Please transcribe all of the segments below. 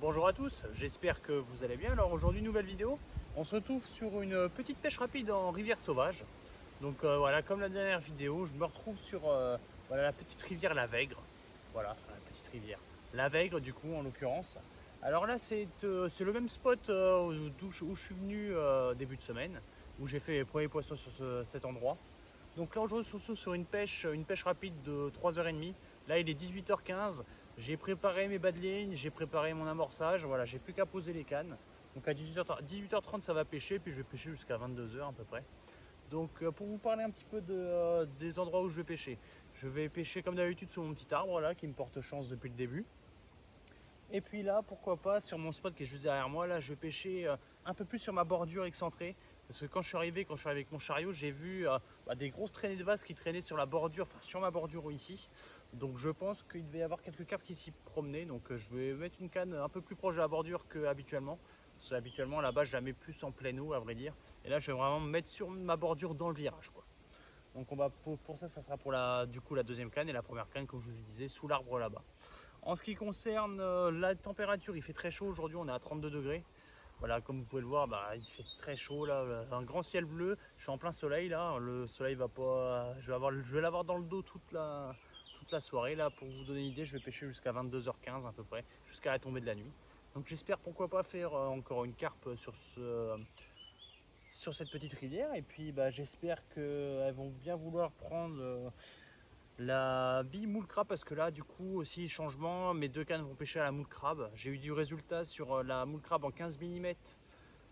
Bonjour à tous, j'espère que vous allez bien. Alors aujourd'hui, nouvelle vidéo. On se retrouve sur une petite pêche rapide en rivière sauvage. Donc voilà, comme la dernière vidéo, je me retrouve sur voilà, la petite rivière La Vègre. Voilà, enfin la petite rivière. La Vègre du coup en l'occurrence. Alors là c'est le même spot où je suis venu début de semaine, où j'ai fait les premiers poissons sur cet endroit. Donc là aujourd'hui on se retrouve sur une pêche rapide de 3h30. Là il est 18h15. J'ai préparé mes bas de ligne, j'ai préparé mon amorçage, voilà, j'ai plus qu'à poser les cannes. Donc à 18h30 ça va pêcher, puis je vais pêcher jusqu'à 22h à peu près. Donc pour vous parler un petit peu des endroits où je vais pêcher comme d'habitude sur mon petit arbre là qui me porte chance depuis le début. Et puis là, pourquoi pas, sur mon spot qui est juste derrière moi, là je vais pêcher un peu plus sur ma bordure excentrée. Parce que quand je suis arrivé avec mon chariot, j'ai vu des grosses traînées de vase qui traînaient sur la bordure, enfin sur ma bordure ici. Donc je pense qu'il devait y avoir quelques carpes qui s'y promenaient. Donc je vais mettre une canne un peu plus proche de la bordure qu'habituellement. Parce qu'habituellement là-bas je la mets plus en pleine eau à vrai dire. Et là je vais vraiment me mettre sur ma bordure dans le virage, quoi. Donc on va pour ça, ça sera pour du coup la deuxième canne et la première canne comme je vous disais sous l'arbre là-bas. En ce qui concerne la température, il fait très chaud aujourd'hui, on est à 32 degrés. Voilà, comme vous pouvez le voir, il fait très chaud là, un grand ciel bleu. Je suis en plein soleil là, le soleil va pas, je vais l'avoir dans le dos toute la soirée là. Pour vous donner une idée, je vais pêcher jusqu'à 22h15 à peu près, jusqu'à la tombée de la nuit. Donc j'espère pourquoi pas faire encore une carpe sur cette petite rivière. Et puis j'espère qu'elles vont bien vouloir prendre la bille moule crabe, parce que là du coup aussi changement, mes deux cannes vont pêcher à la moule crabe. J'ai eu du résultat sur la moule crabe en 15 mm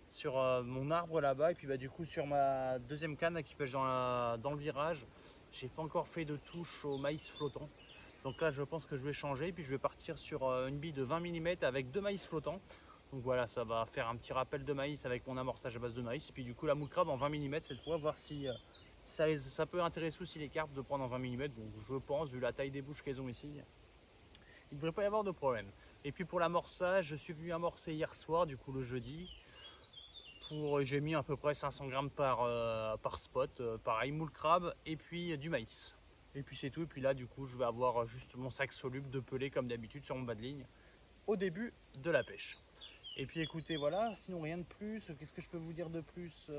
sur mon arbre là-bas, et puis du coup sur ma deuxième canne qui pêche dans le virage, j'ai pas encore fait de touche au maïs flottant. Donc là je pense que je vais changer, puis je vais partir sur une bille de 20 mm avec deux maïs flottants. Donc voilà, ça va faire un petit rappel de maïs avec mon amorçage à base de maïs, et puis du coup la moule crabe en 20 mm cette fois, voir si ça peut intéresser aussi les carpes de prendre en 20 mm. Donc je pense, vu la taille des bouches qu'elles ont ici, il ne devrait pas y avoir de problème. Et puis pour l'amorçage, je suis venu amorcer hier soir, du coup le jeudi. J'ai mis à peu près 500 grammes par spot, pareil, moule crabe et puis du maïs. Et puis c'est tout. Et puis là, du coup, je vais avoir juste mon sac soluble de pelé comme d'habitude sur mon bas de ligne au début de la pêche. Et puis écoutez, voilà, sinon rien de plus. Qu'est-ce que je peux vous dire de plus?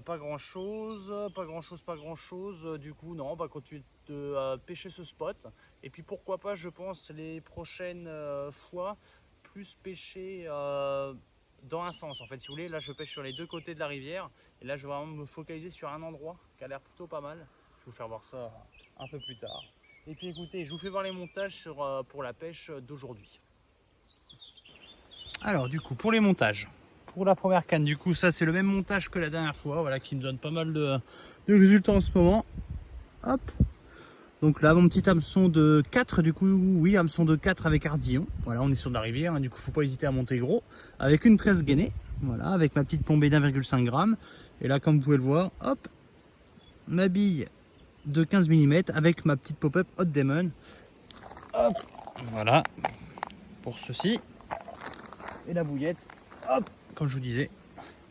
Pas grand chose, pas grand chose. Du coup, non, on va continuer de pêcher ce spot. Et puis pourquoi pas, je pense, les prochaines fois, plus pêcher dans un sens. En fait, si vous voulez, là je pêche sur les deux côtés de la rivière. Et là, je vais vraiment me focaliser sur un endroit qui a l'air plutôt pas mal. Je vais vous faire voir ça un peu plus tard. Et puis écoutez, je vous fais voir les montages pour la pêche d'aujourd'hui. Alors du coup, pour les montages. Pour la première canne, du coup, ça c'est le même montage que la dernière fois, voilà, qui me donne pas mal de résultats en ce moment. Hop. Donc là, mon petit hameçon de 4, du coup, oui, hameçon de 4 avec ardillon. Voilà, on est sur de la rivière, hein, du coup, faut pas hésiter à monter gros. Avec une tresse gainée, voilà, avec ma petite plombée d'1,5 g. Et là, comme vous pouvez le voir, hop, ma bille de 15 mm avec ma petite pop-up Hot Demon. Hop, voilà, pour ceci. Et la bouillette, hop, comme je vous disais,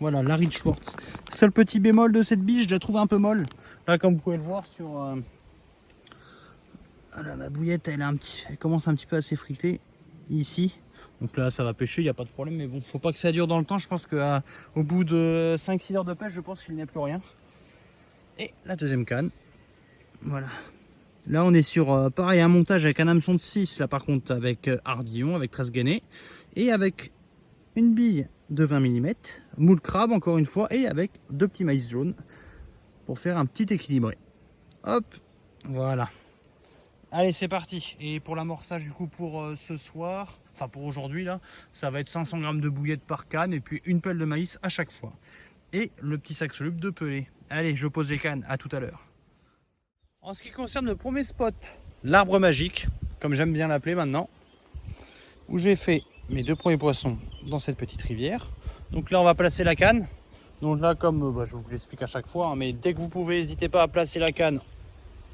voilà, la Reed Schwartz. Seul petit bémol de cette bille, je la trouve un peu molle. Là, comme vous pouvez le voir sur... voilà, ma bouillette, elle commence un petit peu à s'effriter ici. Donc là, ça va pêcher, il n'y a pas de problème. Mais bon, faut pas que ça dure dans le temps. Je pense qu'au bout de 5-6 heures de pêche, je pense qu'il n'y a plus rien. Et la deuxième canne, voilà. Là, on est sur, pareil, un montage avec un hameçon de 6. Là, par contre, avec ardillon, avec tresse gainée. Et avec une bille de 20 mm, moule crabe encore une fois, et avec deux petits maïs jaunes pour faire un petit équilibré. Hop, voilà. Allez, c'est parti. Et pour l'amorçage, du coup, pour ce soir, enfin pour aujourd'hui, là, ça va être 500 grammes de bouillette par canne et puis une pelle de maïs à chaque fois. Et le petit sac soluble de pelé. Allez, je pose les cannes, à tout à l'heure. En ce qui concerne le premier spot, l'arbre magique, comme j'aime bien l'appeler maintenant, où j'ai fait mes deux premiers poissons dans cette petite rivière. Donc là, on va placer la canne. Donc là, comme je vous l'explique à chaque fois, hein, mais dès que vous pouvez, n'hésitez pas à placer la canne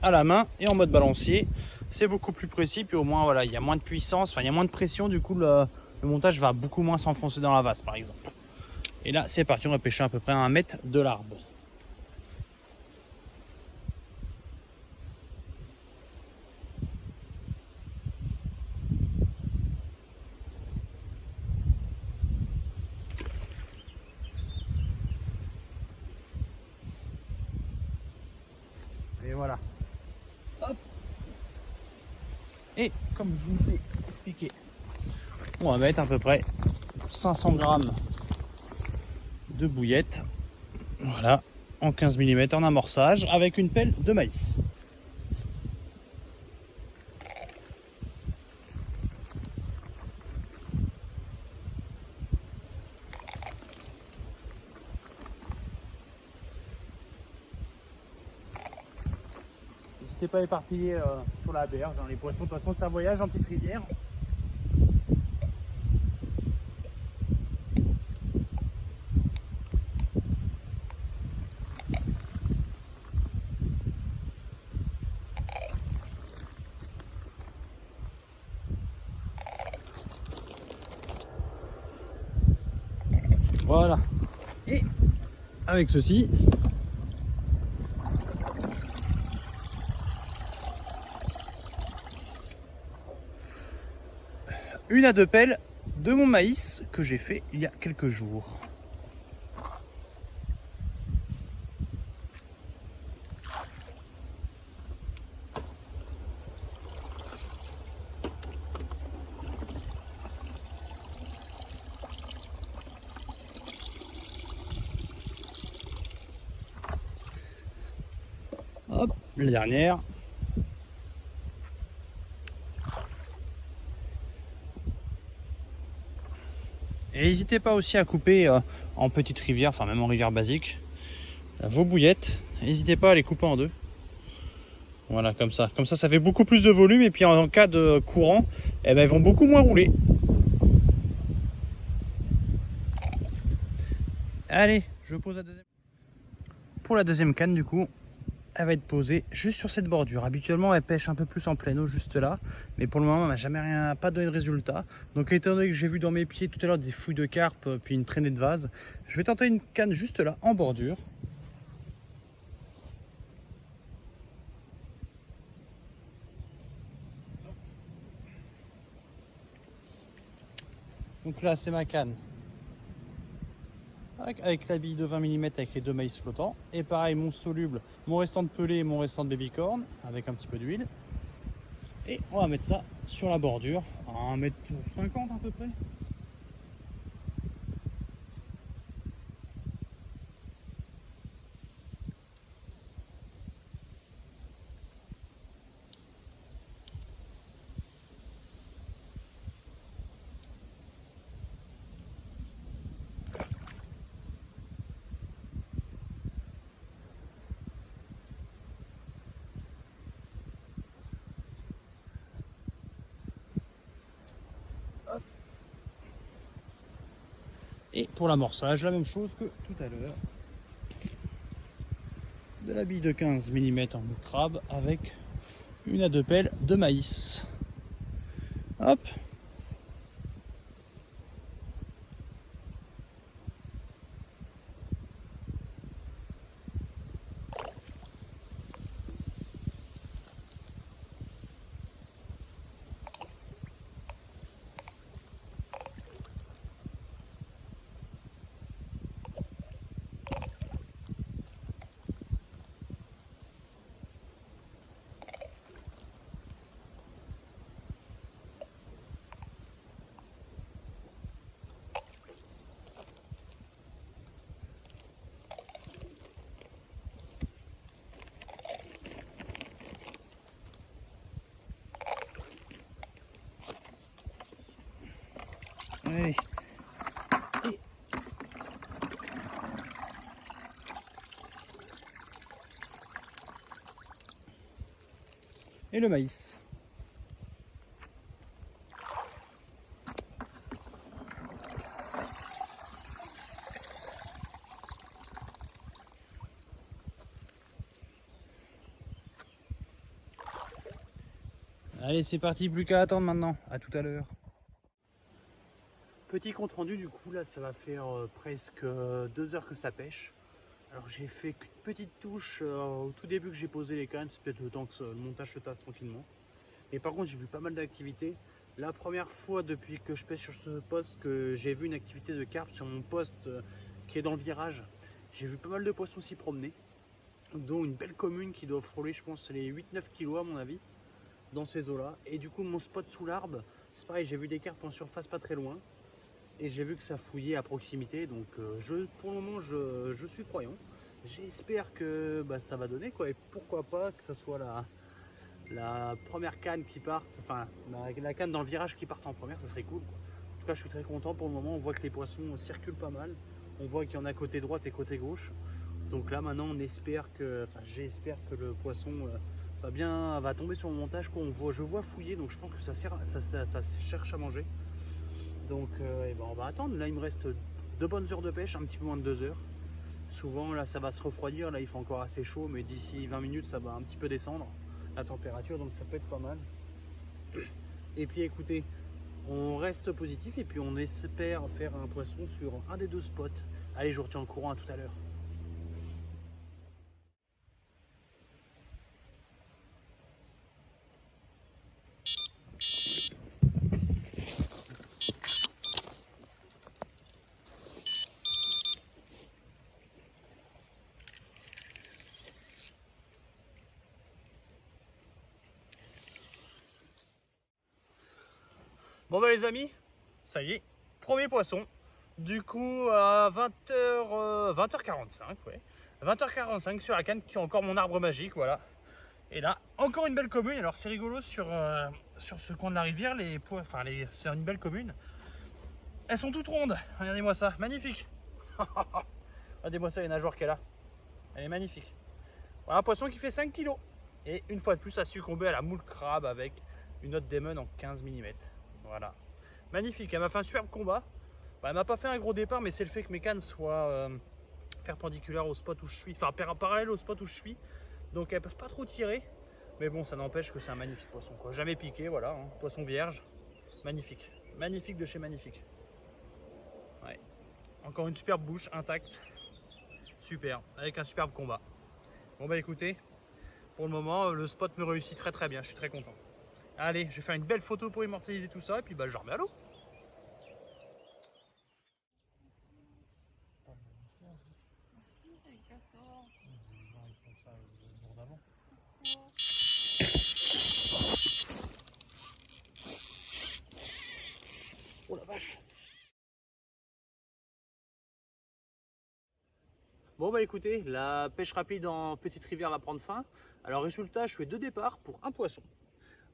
à la main et en mode balancier. C'est beaucoup plus précis, puis au moins, voilà, il y a moins de puissance, enfin, il y a moins de pression. Du coup, le montage va beaucoup moins s'enfoncer dans la vase, par exemple. Et là, c'est parti, on va pêcher à peu près à 1 mètre de l'arbre. Et comme je vous l'ai expliqué, on va mettre à peu près 500 grammes de bouillette, voilà, en 15 mm en amorçage avec une pelle de maïs. N'hésitez pas à éparpiller sur la berge, hein, les poissons, de toute façon ça voyage en petite rivière. Voilà. Et avec ceci, une à deux pelles de mon maïs que j'ai fait il y a quelques jours. Hop, la dernière. Et n'hésitez pas aussi à couper en petite rivière, enfin même en rivière basique, vos bouillettes. N'hésitez pas à les couper en deux. Voilà, comme ça. Comme ça fait beaucoup plus de volume. Et puis en cas de courant, eh ben, ils vont beaucoup moins rouler. Allez, je pose la deuxième. Pour la deuxième canne, du coup, elle va être posée juste sur cette bordure. Habituellement, elle pêche un peu plus en pleine eau, juste là. Mais pour le moment, elle m'a jamais pas donné de résultat. Donc, étant donné que j'ai vu dans mes pieds tout à l'heure des fouilles de carpe, puis une traînée de vase, je vais tenter une canne juste là, en bordure. Donc là, c'est ma canne. Avec la bille de 20 mm avec les deux maïs flottants. Et pareil, mon soluble, mon restant de pelé et mon restant de babycorn avec un petit peu d'huile. Et on va mettre ça sur la bordure à 1,50 m à peu près. Et pour l'amorçage, la même chose que tout à l'heure. De la bille de 15 mm en bout de crabe avec une à deux pelles de maïs. Hop. Allez. Et le maïs. Allez, c'est parti, plus qu'à attendre maintenant. À tout à l'heure. Petit compte rendu, du coup, là, ça va faire presque 2 heures que ça pêche. Alors, j'ai fait qu'une petite touche au tout début que j'ai posé les cannes. C'est peut-être le temps que le montage se tasse tranquillement. Mais par contre, j'ai vu pas mal d'activités. La première fois depuis que je pêche sur ce poste que j'ai vu une activité de carpe sur mon poste qui est dans le virage, j'ai vu pas mal de poissons s'y promener, dont une belle commune qui doit frôler, je pense, les 8-9 kilos à mon avis. dans ces eaux là. Et du coup mon spot sous l'arbre, c'est pareil, j'ai vu des carpes en surface pas très loin. Et j'ai vu que ça fouillait à proximité, donc pour le moment je suis croyant. J'espère que ça va donner quoi, et pourquoi pas que ce soit la première canne qui parte, enfin la canne dans le virage qui parte en première, ça serait cool quoi. En tout cas je suis très content pour le moment, on voit que les poissons circulent pas mal, on voit qu'il y en a côté droite et côté gauche. Donc là maintenant on espère que, j'espère que le poisson va tomber sur mon montage quoi. Je vois fouiller, donc je pense que ça cherche à manger. Donc on va attendre. Là il me reste 2 bonnes heures de pêche, un petit peu moins de 2 heures. Souvent là ça va se refroidir, là il fait encore assez chaud, mais d'ici 20 minutes ça va un petit peu descendre la température, donc ça peut être pas mal. Et puis écoutez, on reste positif et puis on espère faire un poisson sur un des 2 spots. Allez, je vous retiens au courant, à tout à l'heure. Bon les amis, ça y est, premier poisson. Du coup à 20h45, ouais. 20h45 sur la canne qui est encore mon arbre magique, voilà. Et là, encore une belle commune. Alors c'est rigolo sur ce coin de la rivière, c'est une belle commune. Elles sont toutes rondes, regardez-moi ça, magnifique. Regardez-moi ça, les nageoires qu'elle a. Elle est magnifique. Voilà un poisson qui fait 5 kg. Et une fois de plus, a succombé à la moule crabe avec une autre démon en 15 mm. Voilà. Magnifique, elle m'a fait un superbe combat. Elle m'a pas fait un gros départ, mais c'est le fait que mes cannes soient perpendiculaires au spot où je suis, enfin parallèle au spot où je suis. Donc elles peuvent pas trop tirer. Mais bon, ça n'empêche que c'est un magnifique poisson, quoi. Jamais piqué, voilà, hein. Poisson vierge. Magnifique. Magnifique de chez magnifique. Ouais. Encore une superbe bouche intacte. Super, avec un superbe combat. Bon écoutez, pour le moment, le spot me réussit très bien, je suis très content. Allez, je vais faire une belle photo pour immortaliser tout ça et puis je remets à l'eau. Oh la vache! Bon écoutez, la pêche rapide en petite rivière va prendre fin. Alors résultat, je fais 2 départs pour un poisson.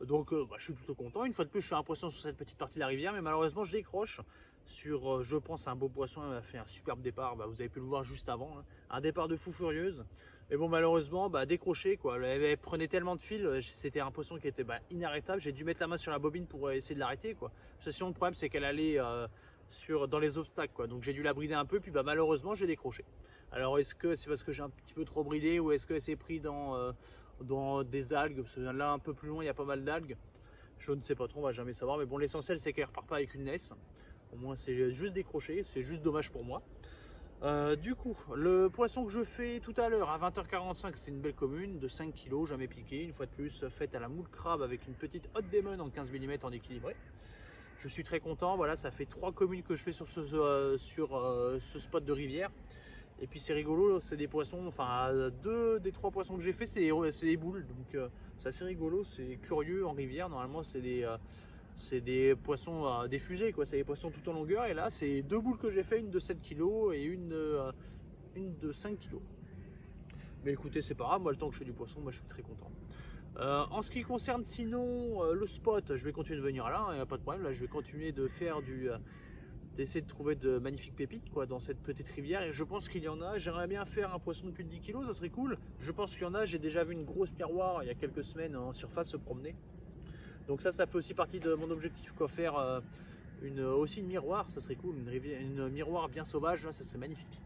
Donc je suis plutôt content. Une fois de plus, je fais un poisson sur cette petite partie de la rivière, mais malheureusement, je décroche sur, je pense, un beau poisson. Elle m'a fait un superbe départ. Vous avez pu le voir juste avant, hein. Un départ de fou furieuse. Mais bon, malheureusement, décroché quoi. Elle prenait tellement de fil, c'était un poisson qui était inarrêtable. J'ai dû mettre la main sur la bobine pour essayer de l'arrêter quoi. Sinon, le problème, c'est qu'elle allait dans les obstacles quoi. Donc j'ai dû la brider un peu, puis malheureusement, j'ai décroché. Alors est-ce que c'est parce que j'ai un petit peu trop bridé ou est-ce qu'elle s'est pris dans des algues, parce que là un peu plus loin il y a pas mal d'algues, je ne sais pas trop, on va jamais savoir, mais bon l'essentiel c'est qu'elle repart pas avec une laisse, au moins c'est juste décroché, c'est juste dommage pour moi. Du coup le poisson que je fais tout à l'heure à 20h45, c'est une belle commune de 5 kg, jamais piqué, une fois de plus faite à la moule crabe avec une petite hot demon en 15 mm en équilibré. Je suis très content, voilà, ça fait 3 communes que je fais sur ce spot de rivière. Et puis c'est rigolo, c'est des poissons, enfin 2 des 3 poissons que j'ai fait c'est des boules, donc c'est assez rigolo, c'est curieux en rivière. Normalement c'est des poissons diffusés quoi, c'est des poissons tout en longueur, et là c'est 2 boules que j'ai fait, une de 7 kg et une de 5 kg. Mais écoutez, c'est pas grave, moi le temps que je fais du poisson, moi je suis très content. En ce qui concerne sinon le spot, je vais continuer de venir là, il n'y a pas de problème, là je vais continuer de faire d'essayer de trouver de magnifiques pépites quoi, dans cette petite rivière, et je pense qu'il y en a. J'aimerais bien faire un poisson de plus de 10 kg, ça serait cool. Je pense qu'il y en a, j'ai déjà vu une grosse miroir il y a quelques semaines en surface se promener. Donc ça fait aussi partie de mon objectif quoi, faire aussi une miroir, ça serait cool, une miroir bien sauvage, là, ça serait magnifique.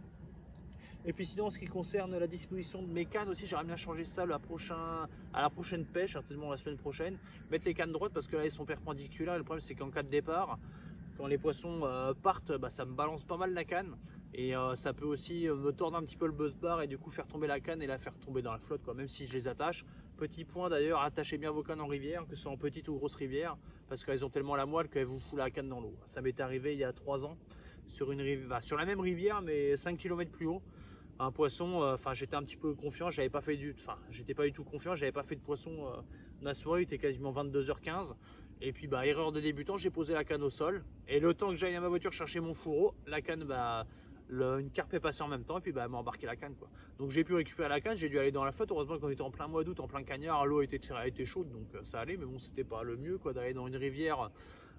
Et puis sinon en ce qui concerne la disposition de mes cannes aussi, j'aimerais bien changer ça à la prochaine pêche, certainement la semaine prochaine. Mettre les cannes droites parce que là elles sont perpendiculaires, et le problème c'est qu'en cas de départ, quand les poissons partent, ça me balance pas mal la canne, et ça peut aussi me tordre un petit peu le buzz bar et du coup faire tomber la canne et la faire tomber dans la flotte quoi, même si je les attache. Petit point d'ailleurs, attachez bien vos cannes en rivière, que ce soit en petite ou grosse rivière, parce qu'elles ont tellement la moelle qu'elles vous foutent la canne dans l'eau. Ça m'est arrivé il y a 3 ans sur la même rivière mais 5 km plus haut. un poisson, enfin j'étais un petit peu confiant, j'avais pas fait j'étais pas du tout confiant, j'avais pas fait de poisson dans la soirée, il était quasiment 22h15. Et puis erreur de débutant, j'ai posé la canne au sol. Et le temps que j'aille à ma voiture chercher mon fourreau, la canne, une carpe est passée en même temps et puis elle m'a embarqué la canne, quoi. Donc j'ai pu récupérer la canne, j'ai dû aller dans la flotte. Heureusement qu'on était en plein mois d'août, en plein cagnard, l'eau était chaude, donc ça allait, mais bon, c'était pas le mieux, quoi, d'aller dans une rivière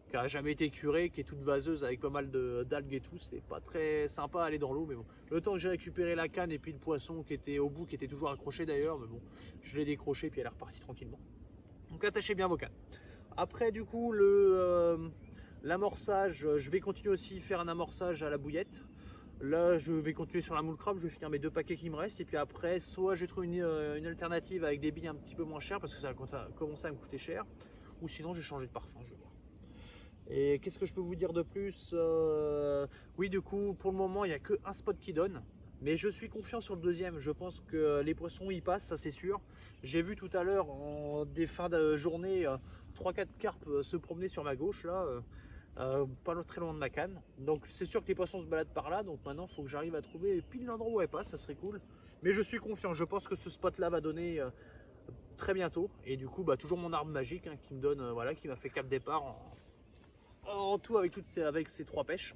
qui a jamais été curée, qui est toute vaseuse avec pas mal d'algues et tout. C'était pas très sympa à aller dans l'eau, mais bon. Le temps que j'ai récupéré la canne et puis le poisson qui était au bout, qui était toujours accroché d'ailleurs, mais bon, je l'ai décroché puis elle est repartie tranquillement. Donc attachez bien vos cannes. Après du coup l'amorçage, je vais continuer aussi à faire un amorçage à la bouillette. Là je vais continuer sur la moule crabe, je vais finir mes 2 paquets qui me restent. Et puis après soit je vais trouver une alternative avec des billes un petit peu moins chères parce que ça a commencé à me coûter cher. Ou sinon j'ai changé de parfum, je vais voir. Et qu'est-ce que je peux vous dire de plus? Oui, du coup pour le moment il n'y a qu'un spot qui donne. Mais je suis confiant sur le deuxième, je pense que les poissons y passent, ça c'est sûr. J'ai vu tout à l'heure en des fins de journée 3-4 carpes se promener sur ma gauche là, pas très loin de ma canne. Donc c'est sûr que les poissons se baladent par là, donc maintenant il faut que j'arrive à trouver pile l'endroit où elle passe, ça serait cool. Mais je suis confiant, je pense que ce spot là va donner très bientôt. Et du coup toujours mon arbre magique qui me donne, voilà, qui m'a fait 4 départs en tout avec ces 3 pêches.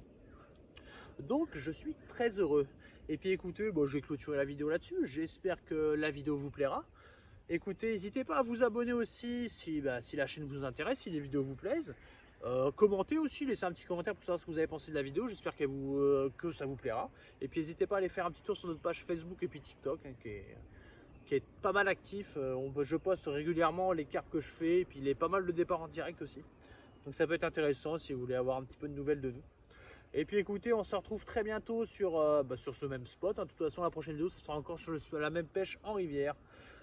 Donc je suis très heureux. Et puis écoutez, je vais clôturer la vidéo là-dessus. J'espère que la vidéo vous plaira. Écoutez, n'hésitez pas à vous abonner aussi si la chaîne vous intéresse, si les vidéos vous plaisent. Commentez aussi, laissez un petit commentaire pour savoir ce que vous avez pensé de la vidéo. J'espère que ça vous plaira. Et puis n'hésitez pas à aller faire un petit tour sur notre page Facebook et puis TikTok qui est pas mal actif. Je poste régulièrement les carpes que je fais et puis il y a pas mal de départs en direct aussi. Donc ça peut être intéressant si vous voulez avoir un petit peu de nouvelles de nous. Et puis écoutez, on se retrouve très bientôt sur ce même spot. De toute façon, la prochaine vidéo, ce sera encore sur la même pêche en rivière.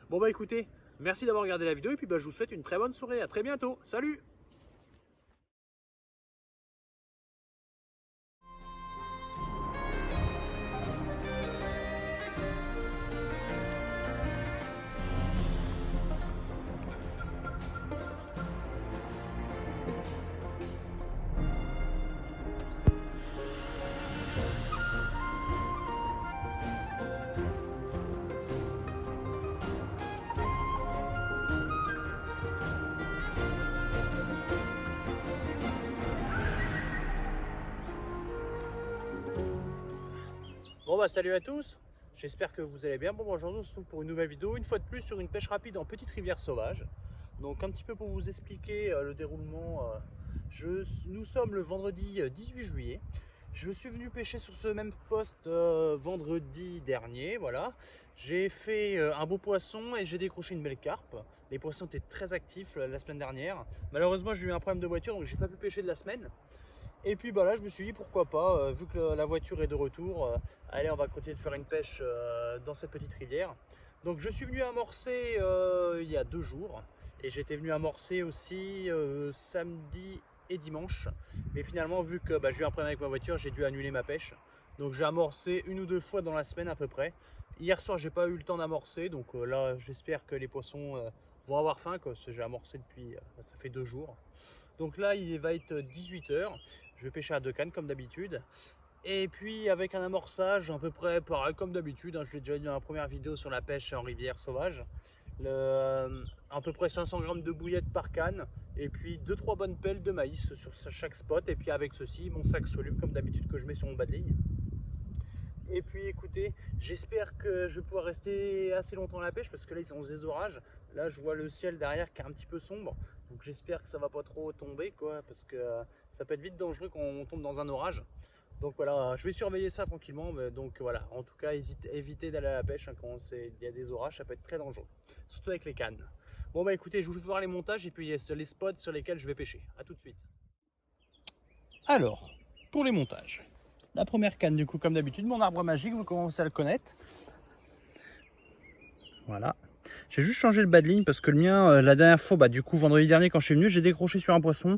Bon écoutez, merci d'avoir regardé la vidéo et puis je vous souhaite une très bonne soirée. À très bientôt. Salut! Bon salut à tous, j'espère que vous allez bien. Aujourd'hui on se retrouve pour une nouvelle vidéo, une fois de plus sur une pêche rapide en petite rivière sauvage. Donc un petit peu pour vous expliquer le déroulement, nous sommes le vendredi 18 juillet. Je suis venu pêcher sur ce même poste vendredi dernier, voilà. J'ai fait un beau poisson et j'ai décroché une belle carpe. Les poissons étaient très actifs la semaine dernière. Malheureusement j'ai eu un problème de voiture donc j'ai pas pu pêcher de la semaine. Et puis là je me suis dit pourquoi pas, vu que la voiture est de retour, allez on va continuer de faire une pêche dans cette petite rivière. Donc je suis venu amorcer il y a 2 jours et j'étais venu amorcer aussi samedi et dimanche. Mais finalement vu que j'ai eu un problème avec ma voiture, j'ai dû annuler ma pêche. Donc j'ai amorcé 1 ou 2 fois dans la semaine à peu près. Hier soir j'ai pas eu le temps d'amorcer, donc là j'espère que les poissons vont avoir faim, parce que j'ai amorcé depuis, ça fait 2 jours. Donc là il va être 18 h. Je vais pêcher à 2 cannes comme d'habitude. Et puis avec un amorçage à peu près pareil comme d'habitude. Je l'ai déjà dit dans la première vidéo sur la pêche en rivière sauvage. À peu près 500 g de bouillette par canne. Et puis 2-3 bonnes pelles de maïs sur chaque spot. Et puis avec ceci, mon sac soluble comme d'habitude que je mets sur mon bas de ligne. Et puis écoutez, j'espère que je vais pouvoir rester assez longtemps à la pêche parce que là ils ont des orages. Là je vois le ciel derrière qui est un petit peu sombre. Donc j'espère que ça va pas trop tomber quoi, parce que ça peut être vite dangereux quand on tombe dans un orage. Donc voilà, je vais surveiller ça tranquillement. Donc voilà, en tout cas évitez d'aller à la pêche quand il y a des orages, ça peut être très dangereux. Surtout avec les cannes. Bon écoutez, je vous fais voir les montages et puis les spots sur lesquels je vais pêcher. A tout de suite. Alors, pour les montages. La première canne du coup comme d'habitude, mon arbre magique, vous commencez à le connaître. Voilà. J'ai juste changé le bas de ligne parce que le mien, la dernière fois, du coup vendredi dernier quand je suis venu, j'ai décroché sur un poisson.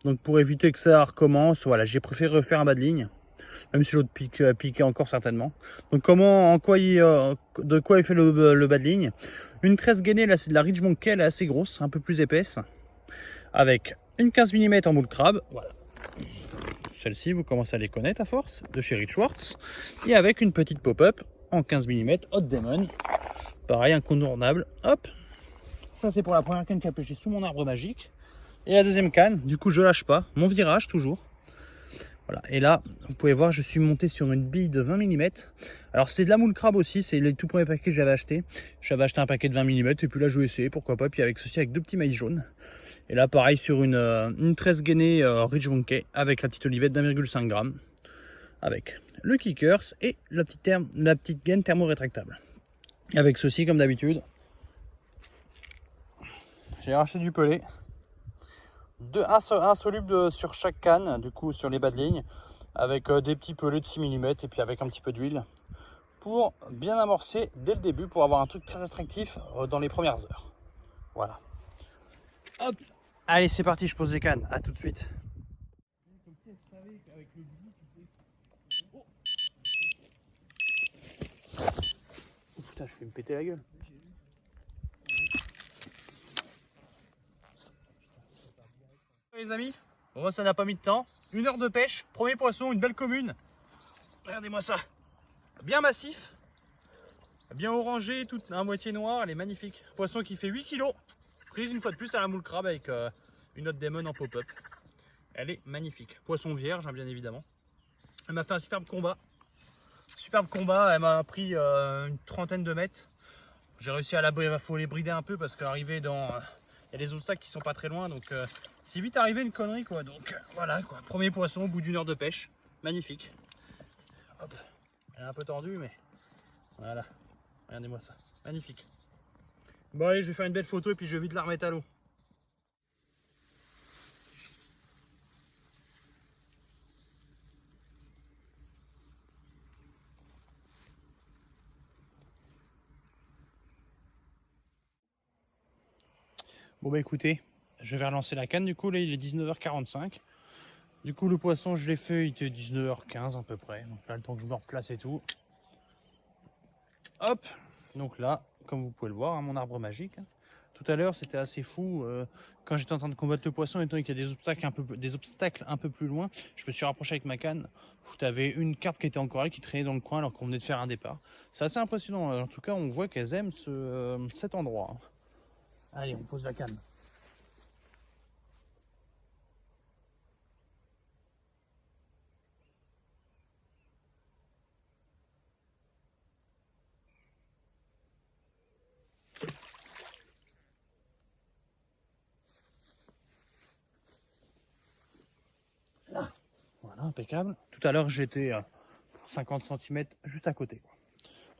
Donc pour éviter que ça recommence, voilà, j'ai préféré refaire un bas de ligne. Même si l'autre piquait encore certainement. Donc de quoi il fait le bas de ligne. Une tresse gainée, là c'est de la Ridgemont Key, elle est assez grosse, un peu plus épaisse. Avec une 15 mm en moule crabe, voilà. Celle-ci, vous commencez à les connaître à force, de chez Rich Schwartz. Et avec une petite pop-up en 15 mm, Hot Demon. Pareil, incontournable. Hop, ça c'est pour la première canne qui a pêché sous mon arbre magique. Et la deuxième canne, du coup je lâche pas, mon virage toujours. Voilà, et là, vous pouvez voir, je suis monté sur une bille de 20 mm. Alors c'est de la moule crabe aussi, c'est les tout premiers paquets que j'avais acheté. J'avais acheté un paquet de 20 mm et puis là je vais essayer, pourquoi pas. Puis avec ceci, avec deux petits mailles jaunes. Et là pareil sur une 13 gainée Ridge Monkey avec la petite olivette d'1,5 g. Avec le kickers et la petite gaine thermo-rétractable. Avec ceci comme d'habitude, j'ai racheté du pelé. Un soluble sur chaque canne, du coup sur les bas de ligne, avec des petits pelets de 6 mm et puis avec un petit peu d'huile pour bien amorcer dès le début, pour avoir un truc très attractif dans les premières heures. Voilà. Hop, allez c'est parti, je pose les cannes, à tout de suite. Oh putain, je vais me péter la gueule. Les amis, bon, ça n'a pas mis de temps. 1 heure de pêche, premier poisson, une belle commune. Regardez-moi ça. Bien massif, bien orangé, tout à moitié noir, elle est magnifique. Poisson qui fait 8 kg. Prise une fois de plus à la moule crabe avec une Hot Demon en pop-up. Elle est magnifique. Poisson vierge, hein, bien évidemment. Elle m'a fait un superbe combat. Superbe combat, elle m'a pris une trentaine de mètres. J'ai réussi à faut les brider un peu parce qu'arriver dans... il y a des obstacles qui sont pas très loin, donc c'est vite arrivé une connerie quoi. Donc voilà quoi, premier poisson au bout d'une heure de pêche, magnifique. Hop, elle est un peu tendue mais voilà, regardez-moi ça, magnifique. Bon allez, je vais faire une belle photo et puis je vais vite la remettre à l'eau. Bon bah écoutez, je vais relancer la canne du coup, là il est 19h45. Du coup le poisson je l'ai fait, il était 19h15 à peu près. Donc là le temps que je me replace et tout. Hop, donc là, comme vous pouvez le voir, hein, mon arbre magique. Tout à l'heure c'était assez fou, quand j'étais en train de combattre le poisson, étant donné qu'il y a des obstacles un peu plus loin, je me suis rapproché avec ma canne. Tu avais une carpe qui était encore là, qui traînait dans le coin alors qu'on venait de faire un départ. C'est assez impressionnant, en tout cas on voit qu'elles aiment cet endroit. Allez, on pose la canne. Là, voilà, impeccable. Tout à l'heure j'étais à 50 cm juste à côté.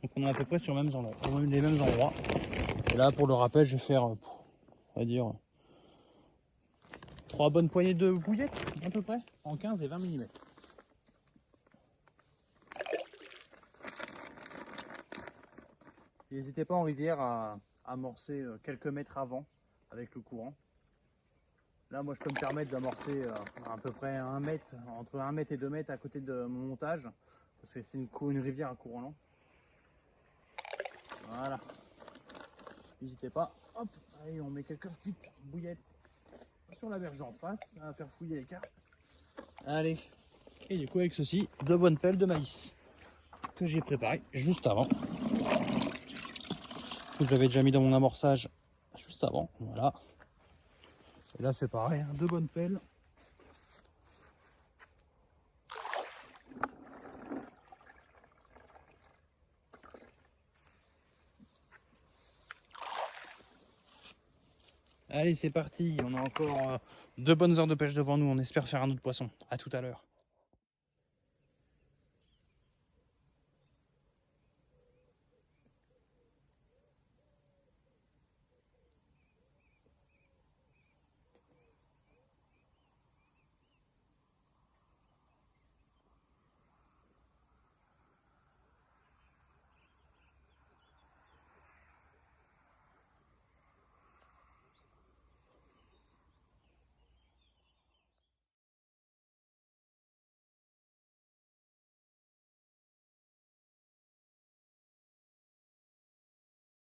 Donc on est à peu près sur les mêmes endroits. Et là pour le rappel je vais faire, on va dire, 3 bonnes poignées de bouillettes à peu près, en 15 et 20 mm. N'hésitez pas en rivière à amorcer quelques mètres avant avec le courant. Là moi je peux me permettre d'amorcer à peu près 1 mètre, entre 1 mètre et 2 mètres à côté de mon montage, parce que c'est une rivière à courant lent. Voilà. N'hésitez pas. Hop, allez, on met quelques petites bouillettes sur la berge en face, ça va faire fouiller les carpes. Allez, et du coup avec ceci, 2 bonnes pelles de maïs que j'ai préparées juste avant. Que j'avais déjà mis dans mon amorçage juste avant, voilà. Et là c'est pareil, hein, 2 bonnes pelles. Allez c'est parti, on a encore 2 bonnes heures de pêche devant nous, on espère faire un autre poisson. À tout à l'heure.